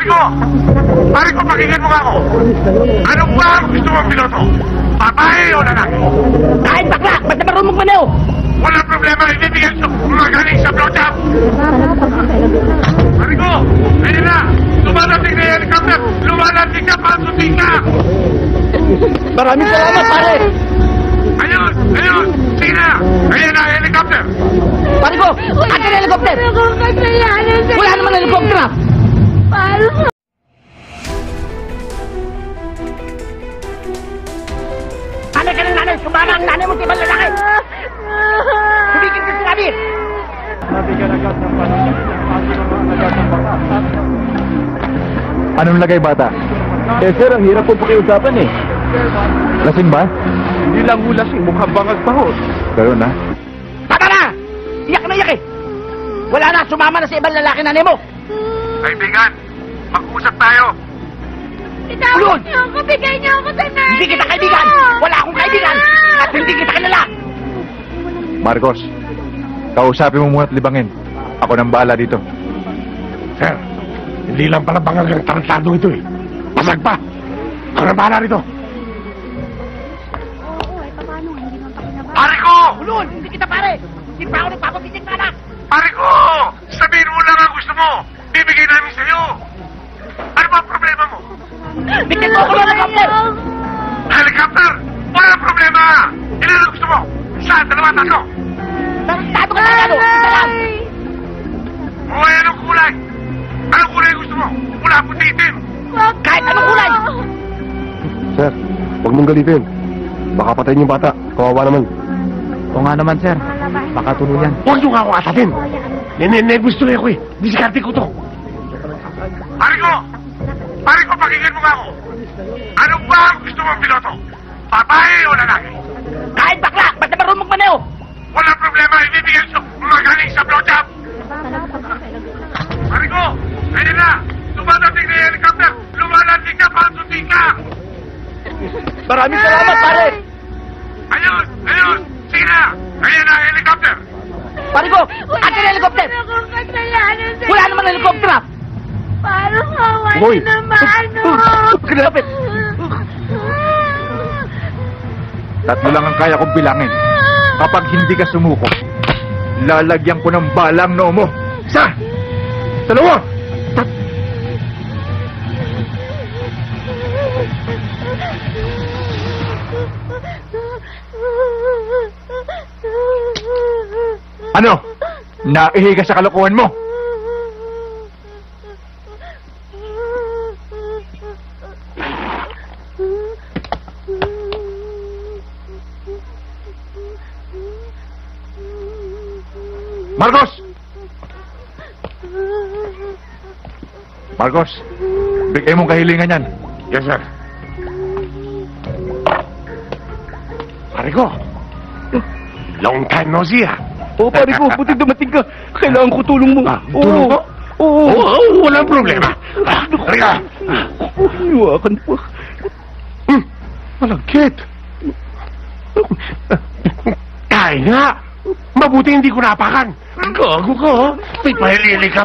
Mariko! Mariko, pakinggan mo nga ako. Ano ba ang gusto mong piloto? Babae o lalaki? Kahit bakla! Ba't naman rumong maneo? Wala problema, ibibigyan sa magaling sa blowjob. Mariko, ayun na. Lumalating na yung helicopter. Lumalating ka, pasutin ka. Maraming salamat, pare! Ayun, ayun. Sige na. Ayun na, helicopter. Pare ko! Akin ang helicopter! Wala naman helicopter ah! Paano? Nanay ka ng nanay! Sumama ang nanay mo sa ibang lalaki! Sumikit ka sinabi! Anong lagay, bata? Eh, sir, ang hirap po pakiusapan eh. Lasing ba? Hindi lang ho lasing, mukhang bangag pa ho. Gano'n na? Tama na! Iyak na iyak eh! Wala na! Sumama na sa ibang lalaki nanay mo! Kaibigan, mag-usap tayo. Ulun! Niyo ako, bigay niyo ako sa nanay. Hindi kita kaibigan! Wala akong kaibigan! At hindi kita kilala! Marcos, kausapin mo muna at libangin. Ako nang bahala dito. Sir, hindi lang pala bangag ang tarantado ito eh. Pasag pa. Ako na bahala rito. Pare ko! Ulun! Hindi kita pare! Hindi pa ako nagpapabitin na anak! Pare ko! Sabihin mo lang ang gusto mo. Bibigay namin sa'yo. Ano ba ang problema mo? Bitin mo ako ng helicopter! Helicopter! Wala problema! Ilan ang gusto mo? Isa, dalawa, tatlo. Tarantado ka tarantado! Isa lang! O anong kulay? Anong kulay gusto mo? Pula, puti, itim. Kahit anong kulay! Sir, huwag mong galitin. Baka patayin yung bata. Kawawa naman. Oo nga naman, sir. Baka tuluyan. Huwag nyo nga ako asatin. Nene-nervous tuloy ako eh. Diskarte ko to. Pare ko, pakinggan mo nga ako. Ano ba ang gusto mong piloto? Babae o lalaki? Kahit bakla! Ba't naman rumong maneo? Wala problema, ibibigyan sa magaling sa blowjob. Pare ko, ayun na. Lumalating na yung helicopter. Lumalating ka, pasutin ka. Maraming salamat, pare! Ayun, ayun. Sige na. Ayun na, helicopter. Pare ko! Akin ang helicopter! Wala naman helicopter ah! Paano hawa Hoy! niyo naman? Kinapit! Tatlo lang ang kaya kong bilangin. Kapag hindi ka sumuko, lalagyan ko ng balang noo mo. Isa! Dalawa! Ano? Naihi ka sa kalokohan mo? Marcos! Marcos, bigay mong kahilingan yan. Yes, sir. Pare ko, long time no see, ah. Oo, pare ko, buti dumating ka. Kailangan ko tulong mo. Tulong ko? Oo. Oo, walang problema. Halika. Iwakan pa. Malagkit. Kaya nga. Mabuti hindi ko napakan. Gago ko. May pahilili ka.